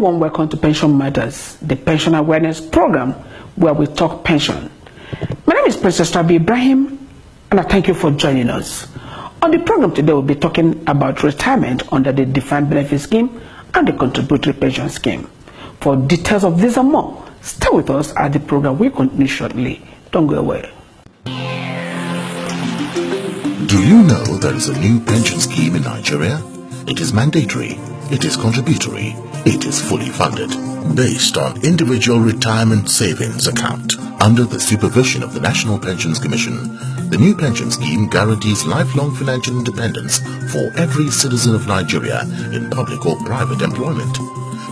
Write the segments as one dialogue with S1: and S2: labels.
S1: warm welcome to Pension Matters, the pension awareness program where we talk pension. My name is Princess Tabi Ibrahim, and I thank you for joining us. On the program today, we'll be talking about retirement under the Defined Benefit Scheme and the Contributory Pension Scheme. For details of this and more, stay with us as the program will continue shortly. Don't go away.
S2: Do you know there is a new pension scheme in Nigeria? It is mandatory, it is contributory, it is fully funded, based on individual retirement savings account. Under the supervision of the National Pensions Commission, the new pension scheme guarantees lifelong financial independence for every citizen of Nigeria in public or private employment.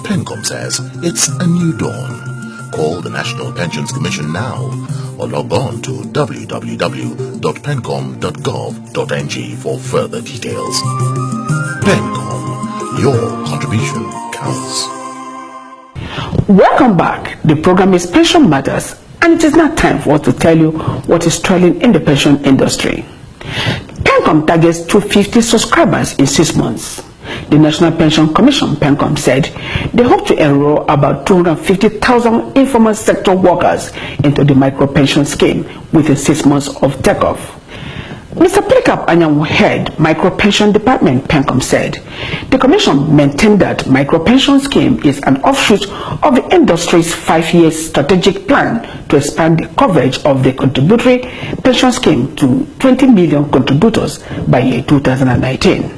S2: PENCOM says it's a new dawn. Call the National Pensions Commission now or log on to www.pencom.gov.ng for further details. PENCOM, your contribution counts.
S1: Welcome back. The program is Pension Matters, and it is now time for us to tell you what is trailing in the pension industry. PENCOM targets 250 subscribers in 6 months. The National Pension Commission, PENCOM, said they hope to enroll about 250,000 informal sector workers into the micro-pension scheme within 6 months of takeoff. Mr. Plikap Anyanwu head micro-pension department, PENCOM, said the commission maintained that micro-pension scheme is an offshoot of the industry's 5-year strategic plan to expand the coverage of the contributory pension scheme to 20 million contributors by year 2019.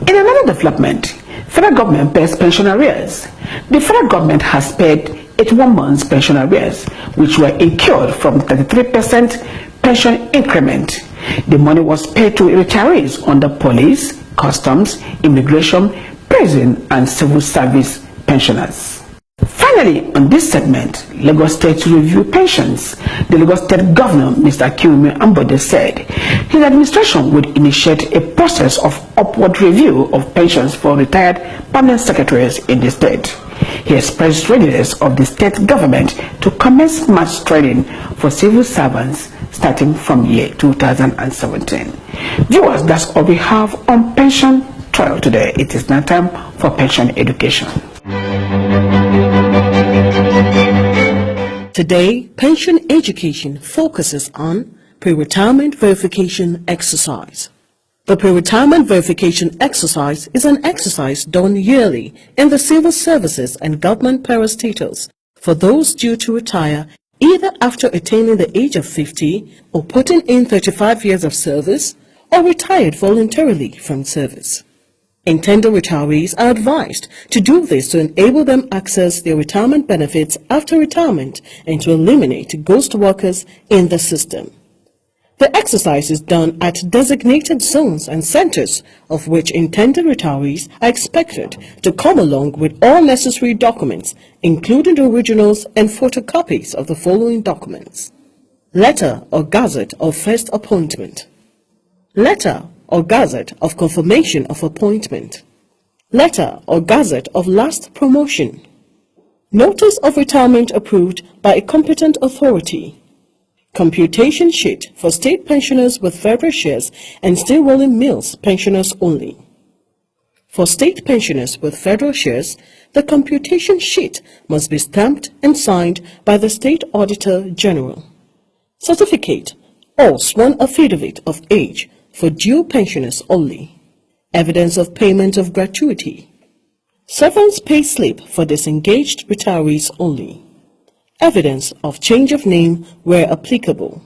S1: In another development, federal government pays pension arrears. The federal government has paid 81 months pension arrears, which were incurred from 33% pension increment. The money was paid to retirees under police, customs, immigration, prison, and civil service pensioners. Finally, on this segment, Lagos State Review Pensions. The Lagos State Governor, Mr. Kiwumi Ambode, said his administration would initiate a process of upward review of pensions for retired permanent secretaries in the state. He expressed readiness of the state government to commence mass training for civil servants starting from year 2017. Viewers, that's all we have on Pension Trial today. It is now time for pension education.
S3: Today, pension education focuses on pre-retirement verification exercise. The pre-retirement verification exercise is an exercise done yearly in the civil services and government parastatals for those due to retire either after attaining the age of 50 or putting in 35 years of service or retired voluntarily from service. Intended retirees are advised to do this to enable them access their retirement benefits after retirement and to eliminate ghost workers in the system. The exercise is done at designated zones and centers, of which intended retirees are expected to come along with all necessary documents, including the originals and photocopies of the following documents: letter or gazette of first appointment, letter or gazette of confirmation of appointment, letter or gazette of last promotion, notice of retirement approved by a competent authority, computation sheet for state pensioners with federal shares and stay rolling mills pensioners only. For state pensioners with federal shares, the computation sheet must be stamped and signed by the State Auditor General. Certificate or sworn affidavit of age for due pensioners only. Evidence of payment of gratuity. Severance pay slip for disengaged retirees only. Evidence of change of name where applicable.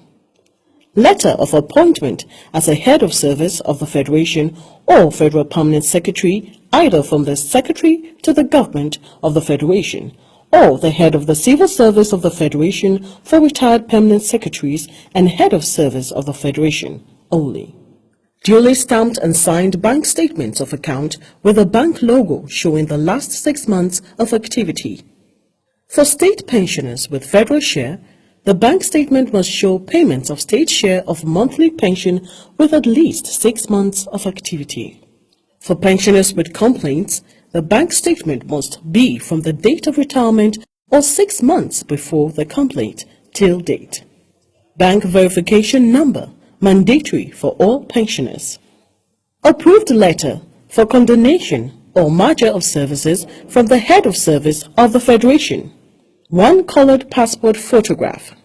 S3: Letter of appointment as a head of service of the Federation or Federal Permanent Secretary, either from the Secretary to the Government of the Federation or the head of the Civil Service of the Federation for retired permanent secretaries and head of service of the Federation only. Duly stamped and signed bank statements of account with a bank logo showing the last 6 months of activity. For state pensioners with federal share, the bank statement must show payments of state share of monthly pension with at least 6 months of activity. For pensioners with complaints, the bank statement must be from the date of retirement or 6 months before the complaint till date. Bank verification number mandatory for all pensioners. Approved letter for condonation or merger of services from the head of service of the Federation. One colored passport photograph.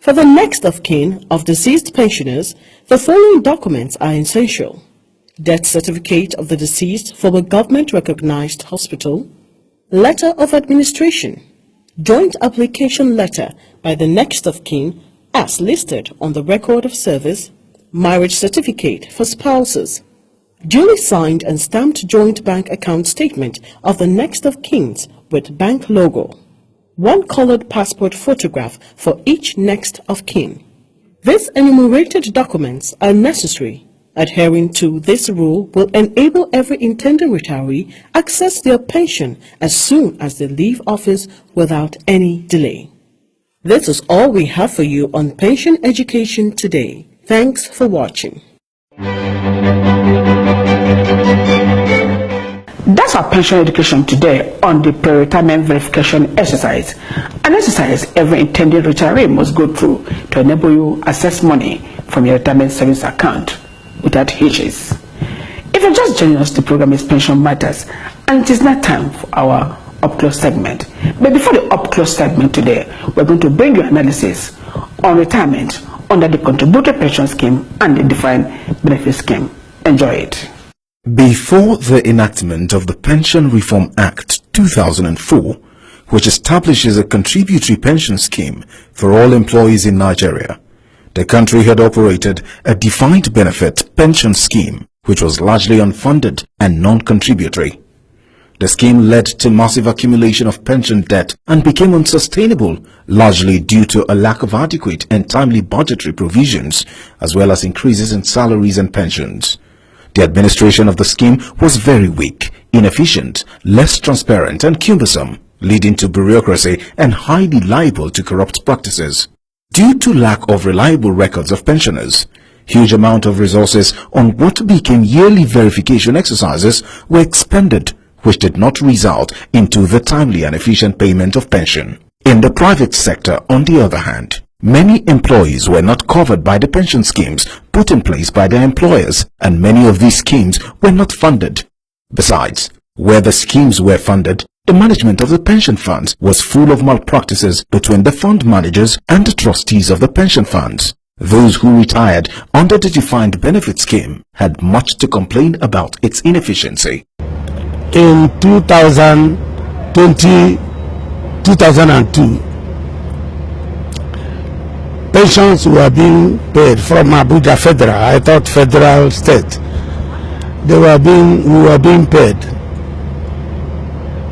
S3: For the next of kin of deceased pensioners, the following documents are essential: death certificate of the deceased from a government-recognized hospital, letter of administration, joint application letter by the next of kin as listed on the record of service, marriage certificate for spouses, duly signed and stamped joint bank account statement of the next of kins with bank logo, one colored passport photograph for each next of kin. These enumerated documents are necessary. Adhering to this rule will enable every intending retiree access their pension as soon as they leave office without any delay. This is all we have for you on pension education today. Thanks for watching.
S1: That's our pension education today on the pre-retirement verification exercise. An exercise every intended retiree must go through to enable you access money from your retirement savings account without hitches. If you're just joining us, the program is Pension Matters, and it is now time for our Up Close segment. But before the Up Close segment today, we're going to bring you analysis on retirement under the Contributory Pension Scheme and the Defined Benefit Scheme. Enjoy it.
S4: Before the enactment of the Pension Reform Act 2004, which establishes a contributory pension scheme for all employees in Nigeria, the country had operated a defined benefit pension scheme which was largely unfunded and non-contributory. The scheme led to massive accumulation of pension debt and became unsustainable, largely due to a lack of adequate and timely budgetary provisions, as well as increases in salaries and pensions. The administration of the scheme was very weak, inefficient, less transparent and cumbersome, leading to bureaucracy and highly liable to corrupt practices. Due to lack of reliable records of pensioners, huge amount of resources on what became yearly verification exercises were expended, which did not result into the timely and efficient payment of pension. In the private sector, on the other hand, many employees were not covered by the pension schemes put in place by their employers, and many of these schemes were not funded. Besides, where the schemes were funded, the management of the pension funds was full of malpractices between the fund managers and the trustees of the pension funds. Those who retired under the defined benefit scheme had much to complain about its inefficiency.
S5: In 2002, pensions were being paid from Abuja Federal. I thought federal state. We were being paid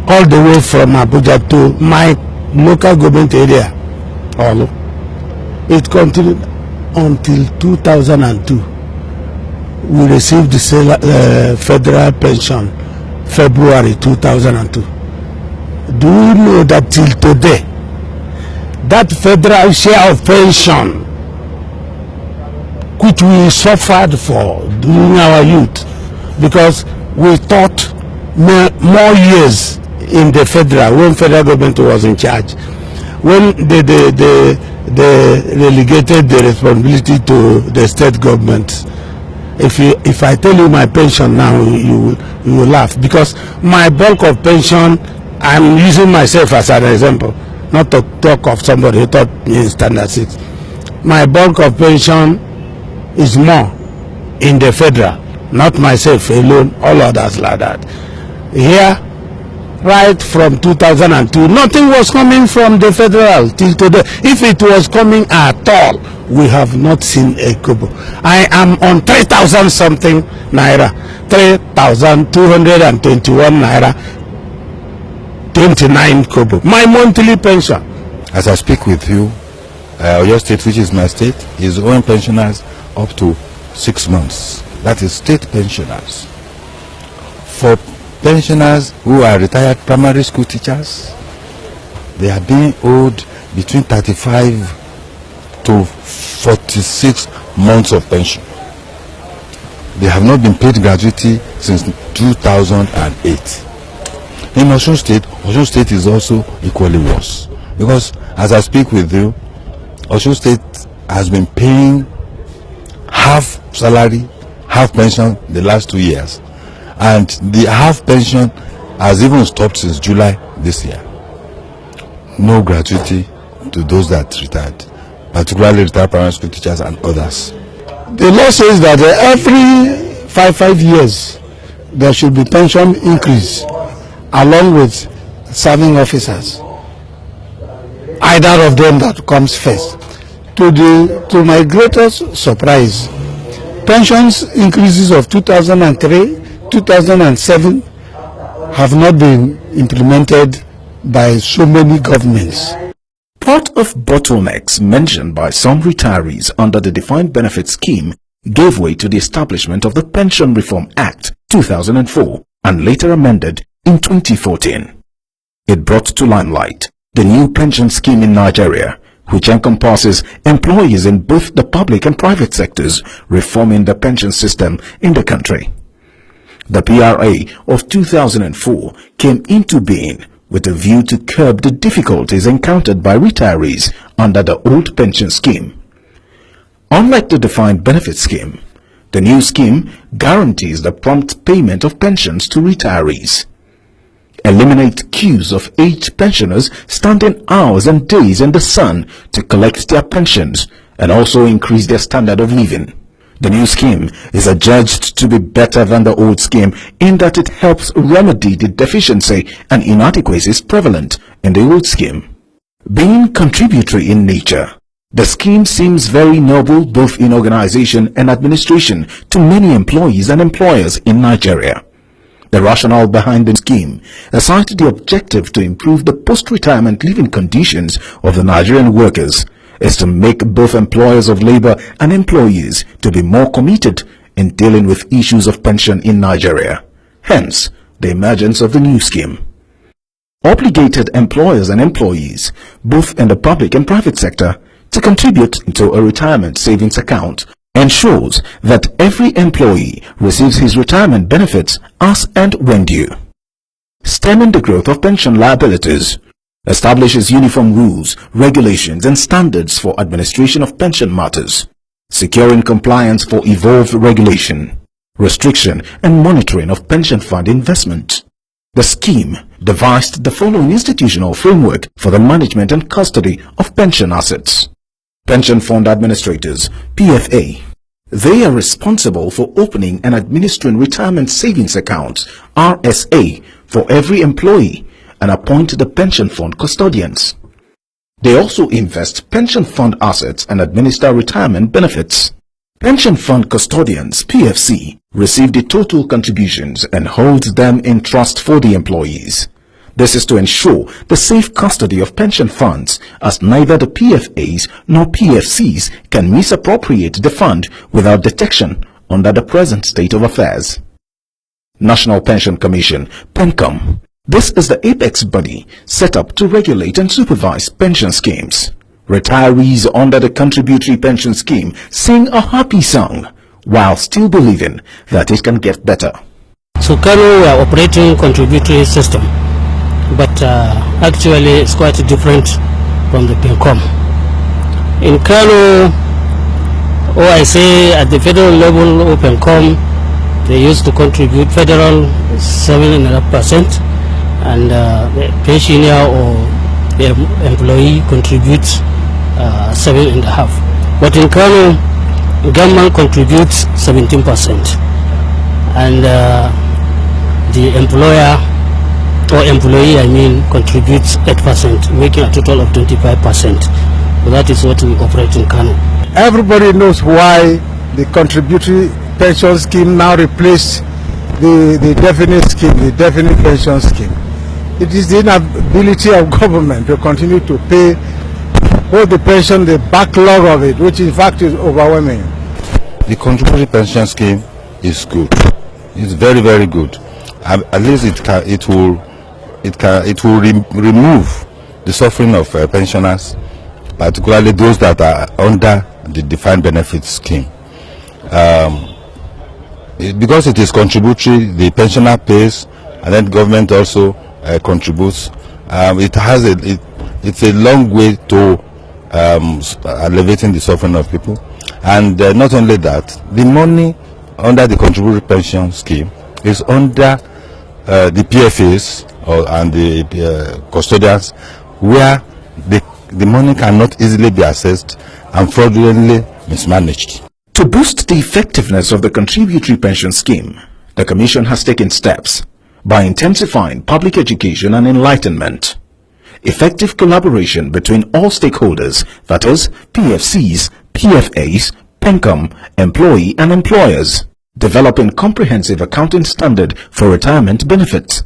S5: all the way from Abuja to my local government area. It continued until 2002. We received the federal pension February 2002. Do you know that till today, that federal share of pension which we suffered for during our youth, because we thought more years in the federal, when federal government was in charge, when they relegated the responsibility to the state government. If I tell you my pension now, you will laugh, because my bulk of pension, I'm using myself as an example, not to talk of somebody who taught me in standard 6. My bulk of pension is more in the federal, not myself alone, all others like that. Here, right from 2002, nothing was coming from the federal till today. If it was coming at all, we have not seen a kobo. I am on 3,000 something naira, 3,221 naira, 29 kobo. My monthly pension.
S6: As I speak with you, Oyo State, which is my state, is owing pensioners up to 6 months. That is state pensioners. For pensioners who are retired primary school teachers, they are being owed between 35 to 46 months of pension. They have not been paid gratuity since 2008. In Osun State is also equally worse, because as I speak with you, Osun State has been paying half salary, half pension the last 2 years, and the half pension has even stopped since July this year. No gratuity to those that retired, particularly retired primary school teachers and others.
S5: The law says that every five years there should be pension increase along with serving officers. Either of them that comes first. To my greatest surprise, pensions increases of 2003, 2007 have not been implemented by so many governments.
S4: Part of bottlenecks mentioned by some retirees under the Defined Benefit Scheme gave way to the establishment of the Pension Reform Act 2004 and later amended in 2014. It brought to limelight the new pension scheme in Nigeria, which encompasses employees in both the public and private sectors, reforming the pension system in the country. The PRA of 2004 came into being with a view to curb the difficulties encountered by retirees under the old pension scheme. Unlike the Defined Benefit Scheme, the new scheme guarantees the prompt payment of pensions to retirees, eliminate queues of aged pensioners standing hours and days in the sun to collect their pensions, and also increase their standard of living. The new scheme is adjudged to be better than the old scheme in that it helps remedy the deficiency and inadequacies prevalent in the old scheme. Being contributory in nature, the scheme seems very noble both in organization and administration to many employees and employers in Nigeria. The rationale behind the scheme, aside the objective to improve the post-retirement living conditions of the Nigerian workers, is to make both employers of labor and employees to be more committed in dealing with issues of pension in Nigeria. Hence, the emergence of the new scheme. Obligated employers and employees, both in the public and private sector, to contribute into a retirement savings account ensures that every employee receives his retirement benefits as and when due. Stemming the growth of pension liabilities, establishes uniform rules, regulations and standards for administration of pension matters, securing compliance for evolved regulation, restriction and monitoring of pension fund investment. The scheme devised the following institutional framework for the management and custody of pension assets. Pension Fund Administrators, PFA. They are responsible for opening and administering retirement savings accounts, RSA, for every employee and appoint the pension fund custodians. They also invest pension fund assets and administer retirement benefits. Pension fund custodians, PFC, receive the total contributions and hold them in trust for the employees. This is to ensure the safe custody of pension funds, as neither the PFAs nor PFCs can misappropriate the fund without detection under the present state of affairs. National Pension Commission, PENCOM. This is the apex body set up to regulate and supervise pension schemes. Retirees under the Contributory Pension Scheme sing a happy song while still believing that it can get better.
S7: So currently we are operating contributory system, but actually it's quite different from the PENCOM. In Kano, or I say at the federal level of PENCOM, they used to contribute federal 7.5%, and the pensioner or the employee contributes 7.5%. But in Kano, government contributes 17%, and the employer or employee, contributes 8%, making a total of 25%. So that is what we operate in Kano.
S5: Everybody knows why the contributory pension scheme now replaced the definite scheme, the definite pension scheme. It is the inability of government to continue to pay both the pension, the backlog of it, which in fact is overwhelming.
S6: The contributory pension scheme is good. It's very, very good. At least it will remove the suffering of pensioners, particularly those that are under the defined benefit scheme. Because it is contributory, the pensioner pays, and then government also contributes. It's a long way to alleviating the suffering of people. And not only that, the money under the contributory pension scheme is under the PFAs and the custodians, where the money cannot easily be accessed and fraudulently mismanaged.
S4: To boost the effectiveness of the contributory pension scheme, the Commission has taken steps by intensifying public education and enlightenment, effective collaboration between all stakeholders, that is, PFCs, PFAs, PENCOM, employee and employers, developing comprehensive accounting standard for retirement benefits,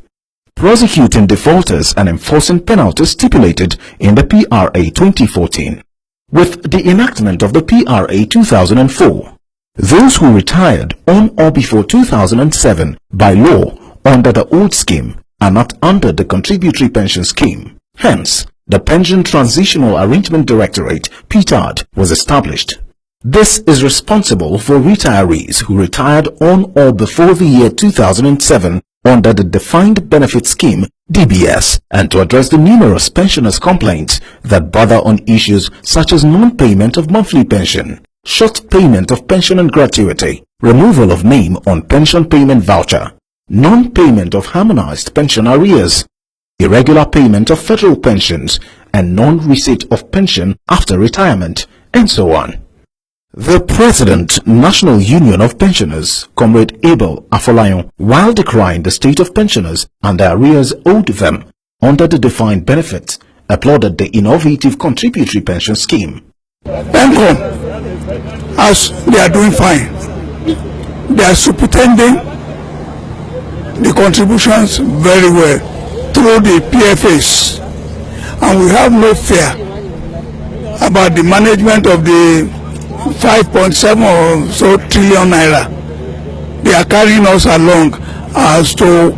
S4: prosecuting defaulters and enforcing penalties stipulated in the PRA 2014. With the enactment of the PRA 2004, those who retired on or before 2007 by law under the old scheme are not under the contributory pension scheme. Hence, the Pension Transitional Arrangement Directorate (PTAD) was established. This is responsible for retirees who retired on or before the year 2007 under the Defined Benefit Scheme (DBS) and to address the numerous pensioners' complaints that bother on issues such as non-payment of monthly pension, short payment of pension and gratuity, removal of name on pension payment voucher, non-payment of harmonized pension arrears, irregular payment of federal pensions, and non-receipt of pension after retirement, and so on. The President, National Union of Pensioners, Comrade Abel Afolayan, while decrying the state of pensioners and the arrears owed them under the defined benefit, applauded the innovative contributory pension scheme.
S5: PENCOM, as they are doing fine, they are superintending the contributions very well through the PFAs, and we have no fear about the management of the 5.7 or so trillion naira. They are carrying us along as to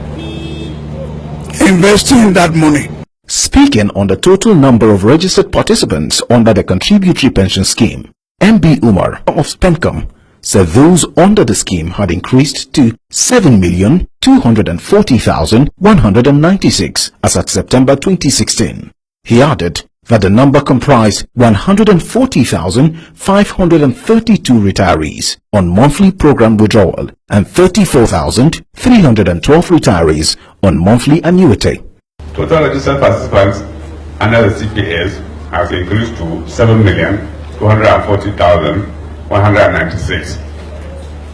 S5: investing that money.
S4: Speaking on the total number of registered participants under the contributory pension scheme, MB Umar of PENCOM said those under the scheme had increased to 7,240,196 as at September 2016. He added that the number comprised 140,532 retirees on monthly program withdrawal and 34,312 retirees on monthly annuity.
S8: Total registered participants under the CPS has increased to 7,240,196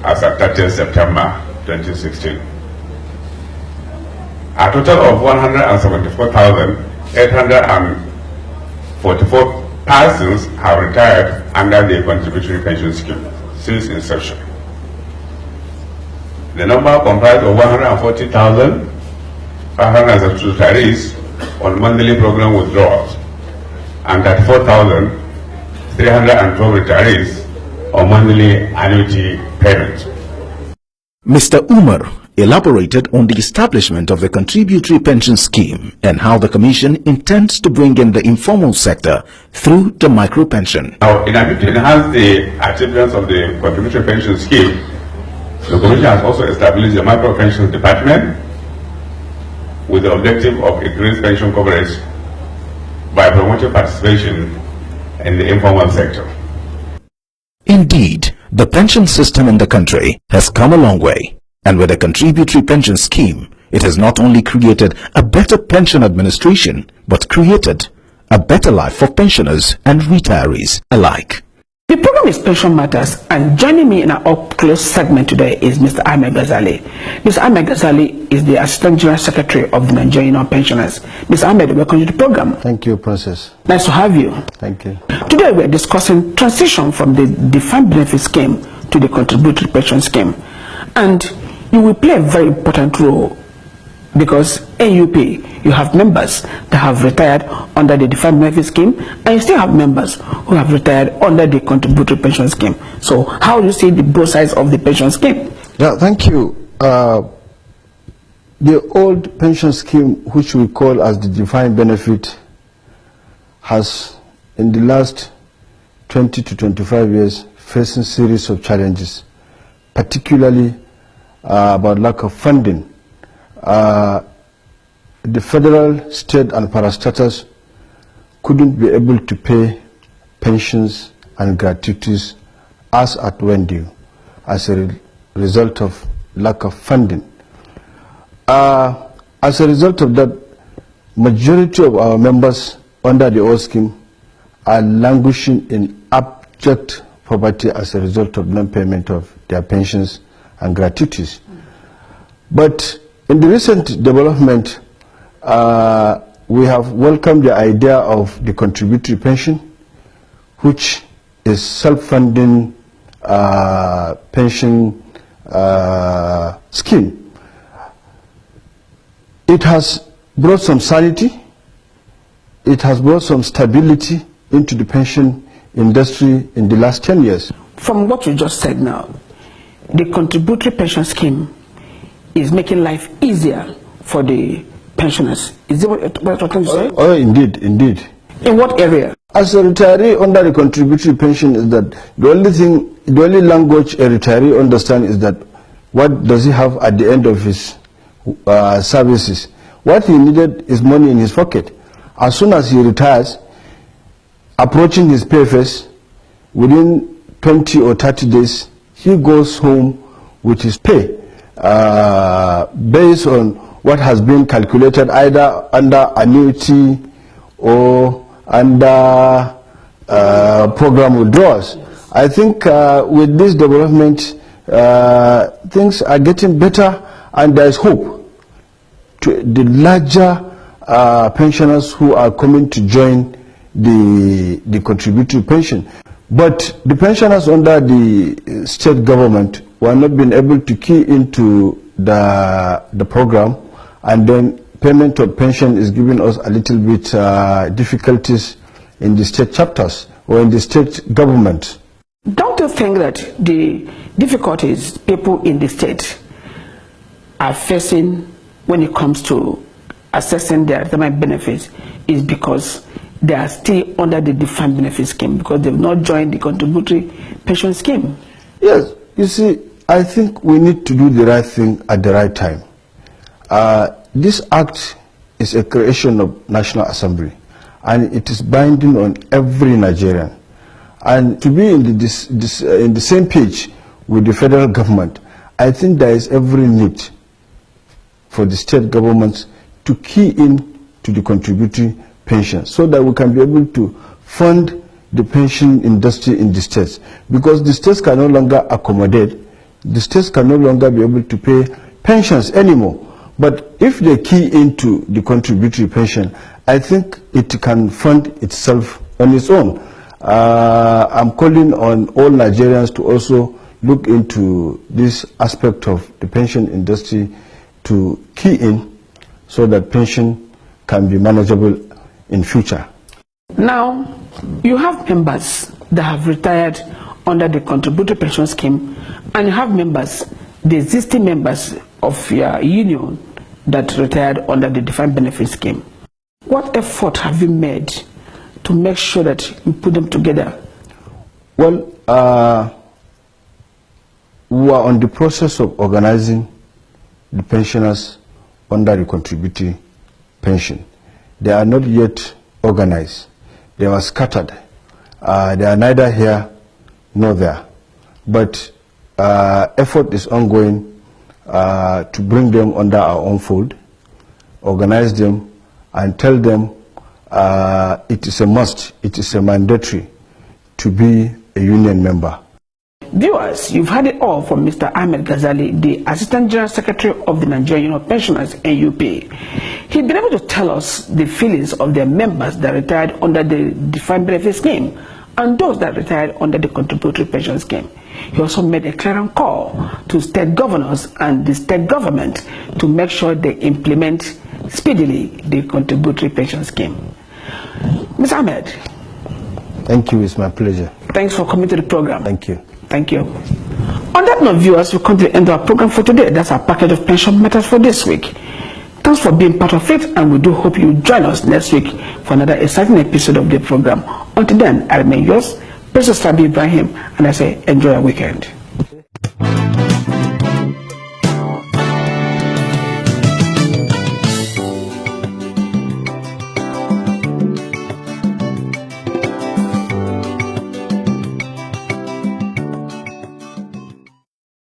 S8: as at 30th September 2016. A total of 174,844 persons have retired under the contributory pension scheme since inception. The number comprised of 140,572 retirees on monthly program withdrawals and 34,312 retirees on monthly annuity payments.
S4: Mr. Umar elaborated on the establishment of the contributory pension scheme and how the Commission intends to bring in the informal sector through the micro-pension.
S8: Now, in order to enhance the achievements of the contributory pension scheme, the Commission has also established the micro-pension department with the objective of increased pension coverage by promoting participation in the informal sector.
S4: Indeed, the pension system in the country has come a long way. And with the contributory pension scheme, it has not only created a better pension administration, but created a better life for pensioners and retirees alike.
S1: The program is Pension Matters, and joining me in our up-close segment today is Mr. Ahmed Ghazali. Mr. Ahmed Ghazali is the Assistant General Secretary of the Nigerian Union of Pensioners. Mr. Ahmed, welcome to the program.
S9: Thank you, Princess.
S1: Nice to have you.
S9: Thank you.
S1: Today we are discussing transition from the defined benefit scheme to the contributory pension scheme. And you will play a very important role because AUP, you have members that have retired under the defined benefit scheme, and you still have members who have retired under the contributory pension scheme. So how do you see the both sides of the pension scheme?
S9: Yeah, thank you. The old pension scheme, which we call as the defined benefit, has in the last 20 to 25 years facing series of challenges, particularly about lack of funding. The federal, state and parastatals couldn't be able to pay pensions and gratuities as at when due as a result of lack of funding. As a result of that, majority of our members under the old scheme are languishing in abject poverty as a result of non-payment of their pensions and gratuities. But in the recent development, we have welcomed the idea of the contributory pension, which is self-funding pension scheme. It has brought some sanity, it has brought some stability into the pension industry in the last 10 years.
S1: From what you just said now, the contributory pension scheme is making life easier for the pensioners. Is it what you're trying to say?
S9: Oh, indeed, indeed.
S1: In what area?
S9: As a retiree under the contributory pension, is that the only language a retiree understands is that what does he have at the end of his services. What he needed is money in his pocket. As soon as he retires, approaching his pay phase, within 20 or 30 days, he goes home with his pay based on what has been calculated either under annuity or under program withdrawals. I think with this development, things are getting better, and there is hope to the larger pensioners who are coming to join the contributory pension. But the pensioners under the state government were not being able to key into the program, and then payment of pension is giving us a little bit difficulties in the state chapters or in the state government.
S1: Don't you think that the difficulties people in the state are facing when it comes to assessing their retirement benefits is because they are still under the defined benefit scheme, because they've not joined the contributory pension scheme?
S9: Yes, you see, I think we need to do the right thing at the right time. This act is a creation of National Assembly, and it is binding on every Nigerian. And to be in the same page with the federal government, I think there is every need for the state governments to key in to the contributory pension so that we can be able to fund the pension industry in the states. Because the states can no longer accommodate, the states can no longer be able to pay pensions anymore. But if they key into the contributory pension, I think it can fund itself on its own. I'm calling on all Nigerians to also look into this aspect of the pension industry, to key in so that pension can be manageable in future.
S1: Now, you have members that have retired under the contributory pension scheme, and you have members, the existing members of your union that retired under the defined benefit scheme. What effort have you made to make sure that you put them together?
S9: Well, we are on the process of organizing the pensioners under the contributory pension. They are not yet organized. They were scattered. They are neither here nor there. But effort is ongoing to bring them under our own fold, organize them, and tell them it is a must, it is a mandatory to be a union member.
S1: Viewers, you've heard it all from Mr. Ahmed Ghazali, the Assistant General Secretary of the Nigerian Union of Pensioners, NUP. He's been able to tell us the feelings of their members that retired under the defined benefit scheme and those that retired under the contributory pension scheme. He also made a clarion call to state governors and the state government to make sure they implement speedily the contributory pension scheme. Mr. Ahmed.
S9: Thank you, it's my pleasure.
S1: Thanks for coming to the program.
S9: Thank you.
S1: Thank you. On that note, viewers, we come to the end of our program for today. That's our package of pension matters for this week. Thanks for being part of it, and we do hope you join us next week for another exciting episode of the program. Until then, I remain yours, Professor Sabi Ibrahim, and I say enjoy your weekend.